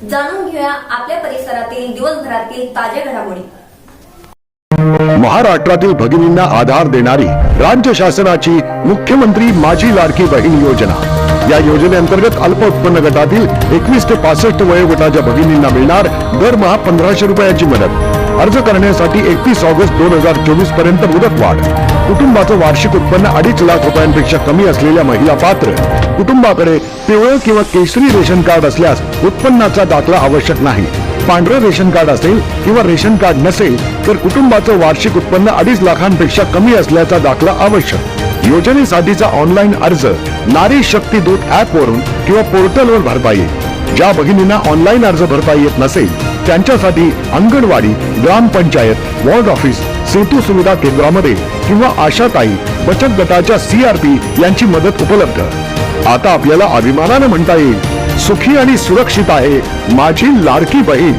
जाणून घेऊया आपल्या परिसरातील दिवसभरातील ताज्या घडामोडी। महाराष्ट्रातील भगिनींना आधार देणारी राज्य शासनाची मुख्यमंत्री माझी लाडकी बहीण योजना। या योजनेअंतर्गत अल्प उत्पन्न गटातील 21 ते 65 वयोगटाच्या भगिनींना मिळणार दरमहा 1500 रुपयाची मदत। अर्ज करण्यासाठी 31 ऑगस्ट 2024 पर्यंत मुदतवाढ। कुटुंबाचं वार्षिक उत्पन्न 2.5 लाख रुपयांपेक्षा कमी असलेल्या महिला पात्र। कुटुंबाकडे पिवळं किंवा केशरी रेशन कार्ड असल्यास उत्पन्नाचा दाखला आवश्यक नाही। पांढरं रेशन कार्ड असेल किंवा रेशन कार्ड नसेल तर कुटुंबाचं वार्षिक उत्पन्न 2.5 लाखांपेक्षा कमी असल्याचा दाखला आवश्यक। योजनेसाठीचा ऑनलाईन अर्ज नारी शक्ती दूत ऍप वरून किंवा पोर्टलवर भरता येईल। ज्या भगिनींना ऑनलाईन अर्ज भरता येत नसेल त्यांच्यासाठी अंगणवाडी, ग्रामपंचायत, वॉर्ड ऑफिस, सेतू सुविधा केंद्रामध्ये किंवा आशाताई बचत गटाच्या CRP यांची मदत उपलब्ध। आता आपल्याला अभिमानाने म्हणता येईल, सुखी आणि सुरक्षित आहे माझी लाडकी बहीण।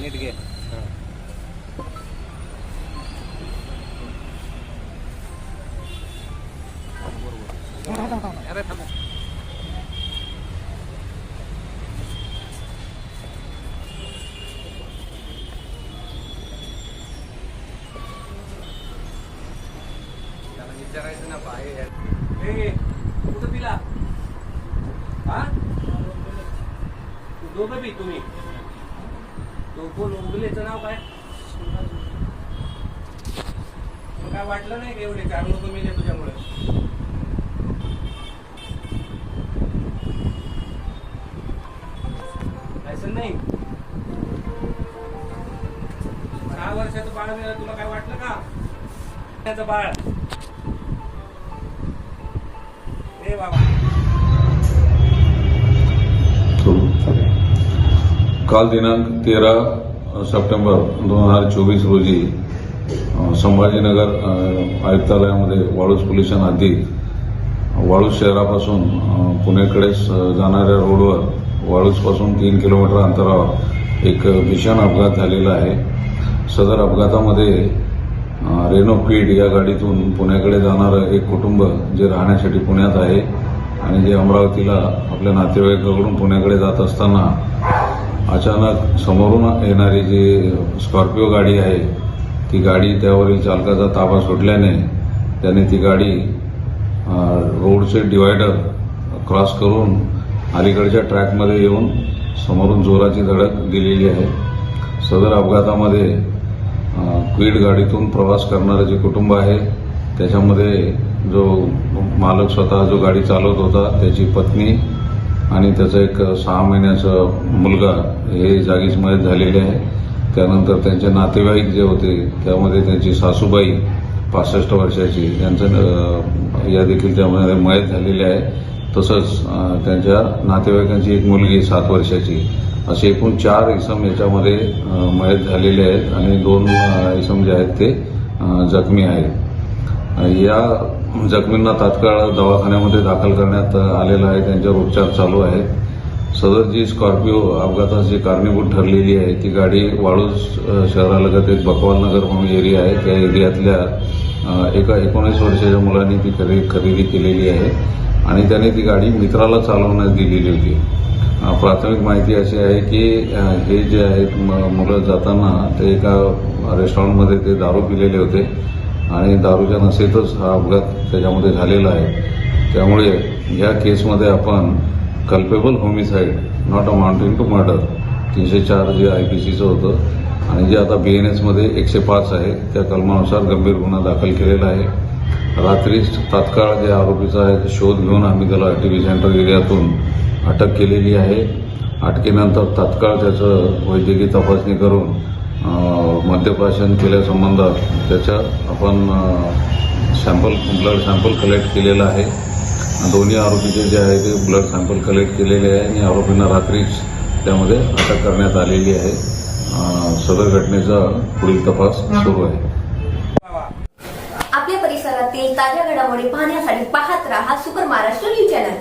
नीट घे। अरे थांब। त्याला विचारायचं ना बाहेर कुठं पिला? हा दोघं बी तुम्ही तो कोण उगलेचं नाव काय? काय वाटलं नाही का एवढे 4 लोक मेले तुझ्यामुळे? लायसन नाही? 6 वर्षाचं बाळ मेलं तुला काय वाटलं का? त्याचं बाळ ए बाबा। काल दिनांक 13 सप्टेंबर 2024 रोजी संभाजीनगर आयुक्तालयामध्ये वाळूज पोलिसांना अधिक वाळूज शहरापासून पुणेकडे जाणाऱ्या रोडवर वाळूजपासून 3 किलोमीटर अंतरावर एक भीषण अपघात झालेला आहे। सदर अपघातामध्ये रेनो क्विड या गाडीतून पुण्याकडे जाणारं एक कुटुंब जे राहण्यासाठी पुण्यात आहे आणि जे अमरावतीला आपल्या नातेवाईकाकडून पुण्याकडे जात असताना अचानक समोरून येणारी जी स्कॉर्पिओ गाडी आहे ती गाडी त्यावरील चालकाचा ताबा सुटल्याने त्याने ती गाडी रोडचे डिवायडर क्रॉस करून अलीकडच्या ट्रॅकमध्ये येऊन समोरून जोराची धडक दिलेली आहे। सदर अपघातामध्ये क्विड गाडीतून प्रवास करणारं जे कुटुंब आहे त्याच्यामध्ये जो मालक स्वतः जो गाडी चालवत होता त्याची पत्नी आणि त्याचा एक 6 महिन्याचा मुलगा हे जागीच मयत झालेले आहे। त्यानंतर त्यांचे नातेवाईक जे होते त्यामध्ये त्यांची सासूबाई 65 वर्षाची यांचं या देखील त्यामध्ये मयत झालेले आहे। तसंच त्यांच्या नातेवाईकांची एक मुलगी 7 वर्षाची असे एकूण 4 इसम याच्यामध्ये मयत झालेले आहेत आणि 2 इसम जे आहेत ते जखमी आहेत। या जखमींना तात्काळ दवाखान्यामध्ये दाखल करण्यात आलेलं आहे. त्यांच्यावर उपचार चालू आहेत. सदर जी स्कॉर्पिओ अपघाताची कारणीभूत ठरलेली आहे ती गाडी वाळूज शहरालगत एक बकवाल नगर म्हणून एरिया आहे. त्या एरियातल्या एका 19 वर्षाच्या मुलाने ती खरेदी केलेली आहे आणि त्याने ती गाडी मित्राला चालवण्यास दिलेली होती. प्राथमिक माहिती अशी आहे की हे जे आहेत मुलं जाताना ते एका रेस्टॉरंटमध्ये ते दारू पिलेले होते आणि दारूच्या नशेतच हा अपघात त्याच्यामध्ये झालेला आहे. त्यामुळे या केसमध्ये आपण culpable homicide not amounting to murder 304 जे IPCचं होतं आणि जे आता BNS मध्ये 105 आहे त्या कलमानुसार गंभीर गुन्हा दाखल केलेला आहे. रात्री तात्काळ जे आरोपीचा आहे शोध घेऊन आम्ही त्याला TV सेंटर एरियातून अटक केलेली आहे. अटकेनंतर तात्काळ त्याचं वैद्यकीय तपासणी करून मद्यप्राशन केल्यासंबंधात त्याच्या आपण ब्लड सॅम्पल कलेक्ट केलेलं आहे. दोन्ही आरोपीचे जे आहे ते ब्लड सॅम्पल कलेक्ट केलेले आहे आणि आरोपींना रात्रीच त्यामध्ये अटक करण्यात आलेली आहे. सदर घटनेचा पुढील तपास सुरू आहे. आपल्या परिसरातील ताज्या घडामोडी पाहण्यासाठी पाहत राहा सुपर महाराष्ट्र न्यूज चॅनल.